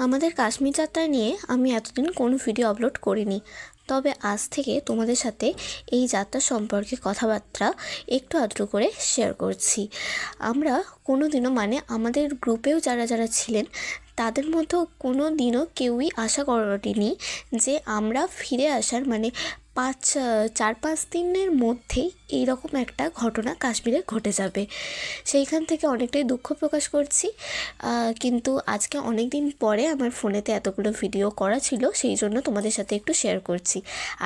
আমাদের কাশ্মীর যাত্রা নিয়ে আমি এতদিন কোনো ভিডিও আপলোড করিনি, তবে আজ থেকে তোমাদের সাথে এই যাত্রা সম্পর্কে কথাবার্তা একটু আধটু করে শেয়ার করছি। আমরা কোনো দিনও আমাদের গ্রুপেও যারা যারা ছিলেন তাদের মধ্যেও কোনো দিনও কেউই আশা করেনি যে আমরা ফিরে আসার 4-5 দিনের মধ্যেই এইরকম একটা ঘটনা কাশ্মীরে ঘটে যাবে। সেইখান থেকে অনেকটাই দুঃখ প্রকাশ করছি, কিন্তু আজকে অনেক দিন পরে আমার ফোনেতে এতগুলো ভিডিও করা ছিল, সেই জন্য তোমাদের সাথে একটু শেয়ার করছি।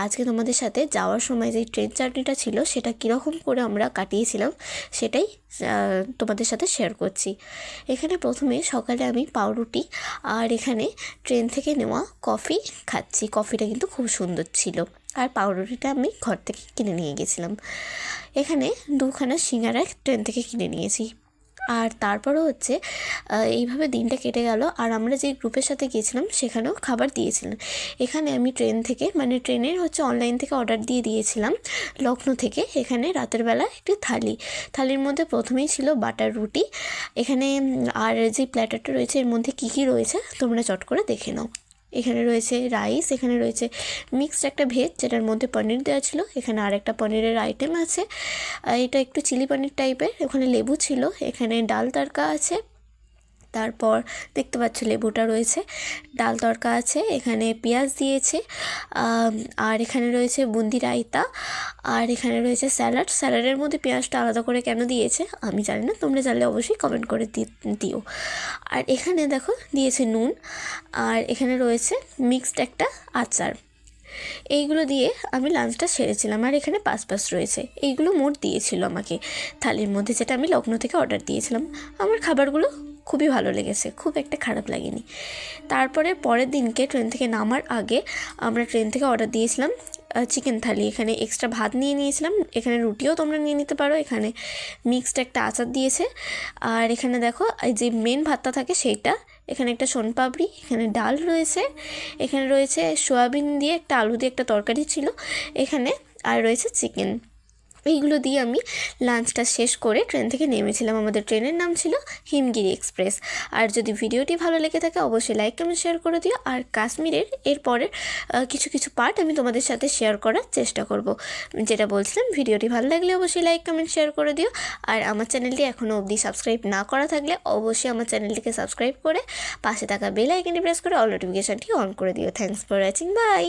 আজকে তোমাদের সাথে যাওয়ার সময় যে ট্রেন জার্নিটা ছিল সেটা কীরকম করে আমরা কাটিয়েছিলাম সেটাই তোমাদের সাথে শেয়ার করছি। এখানে প্রথমে সকালে আমি পাউরুটি আর এখানে ট্রেন থেকে নেওয়া কফি খাচ্ছি। কফিটা কিন্তু খুব সুন্দর ছিল, আর পাউরুটিটা আমি ঘর থেকে কিনে নিয়ে গেছিলাম। এখানে 2খানা সিঙ্গারা ট্রেন থেকে কিনে নিয়েছি। আর তারপরও এইভাবে দিনটা কেটে গেল। আর আমরা যে গ্রুপের সাথে গিয়েছিলাম সেখানেও খাবার দিয়েছিলেন। এখানে আমি ট্রেন থেকে ট্রেনের অনলাইন থেকে অর্ডার দিয়ে দিয়েছিলাম লখনৌ থেকে। এখানে রাতের বেলা একটি থালির মধ্যে প্রথমেই ছিল বাটার রুটি। এখানে আর যে প্ল্যাটারটা রয়েছে এর মধ্যে কী কী রয়েছে তোমরা চট করে দেখে নাও। এখানে রয়েছে রাইস, এখানে রয়েছে মিক্সড একটা ভেজ যেটার মধ্যে পনির দেওয়া ছিল, এখানে আরেকটা পনিরের আইটেম আছে, এটা একটু চিলি পনির টাইপের, ওখানে লেবু ছিল, এখানে ডাল তড়কা আছে, তারপর দেখতে পাচ্ছ লেবুটা রয়েছে, ডাল তড়কা আছে, এখানে পেঁয়াজ দিয়েছে, আর এখানে রয়েছে বুন্দি রায়তা, আর এখানে রয়েছে স্যালাডের মধ্যে পেঁয়াজটা আলাদা করে কেন দিয়েছে আমি জানি না, তোমরা জানলে অবশ্যই কমেন্ট করে দিও। আর এখানে দেখো দিয়েছে নুন, আর এখানে রয়েছে মিক্সড একটা আচার। এইগুলো দিয়ে আমি লাঞ্চটা সেরেছিলাম। আর এখানে পাস রয়েছে, এইগুলো মোট দিয়েছিল আমাকে থালির মধ্যে, যেটা আমি লখনৌ থেকে অর্ডার দিয়েছিলাম। আমার খাবারগুলো খুবই ভালো লেগেছে, খুব একটা খারাপ লাগেনি। তারপরে পরের দিনকে ট্রেন থেকে নামার আগে আমরা ট্রেন থেকে অর্ডার দিয়েছিলাম চিকেন থালি। এখানে এক্সট্রা ভাত নিয়ে নিয়েছিলাম, এখানে রুটিও তোমরা নিয়ে নিতে পারো। এখানে মিক্সড একটা আচার দিয়েছে, আর এখানে দেখো এই যে মেন ভাতটা থাকে সেইটা, এখানে একটা সোনপাপড়ি, এখানে ডাল রয়েছে, এখানে রয়েছে সয়াবিন দিয়ে একটা আলু দিয়ে একটা তরকারি ছিল এখানে, আর রয়েছে চিকেন। এইগুলো দিয়ে আমি লাঞ্চটা শেষ করে ট্রেন থেকে নেমেছিলাম। আমাদের ট্রেনের নাম ছিল হিমগিরি এক্সপ্রেস। আর যদি ভিডিওটি ভালো লেগে থাকে অবশ্যই লাইক কমেন্ট শেয়ার করে দিও। আর কাশ্মীরের এরপরের কিছু পার্ট আমি তোমাদের সাথে শেয়ার করার চেষ্টা করব। যেটা বলছিলাম, ভিডিওটি ভালো লাগলে অবশ্যই লাইক কমেন্ট শেয়ার করে দিও। আর আমার চ্যানেলটি এখনও অবধি সাবস্ক্রাইব না করা থাকলে অবশ্যই আমার চ্যানেলটিকে সাবস্ক্রাইব করে পাশে থাকা বেল আইকনটি প্রেস করে অল নোটিফিকেশানটি অন করে দিও। Thanks for watching, by.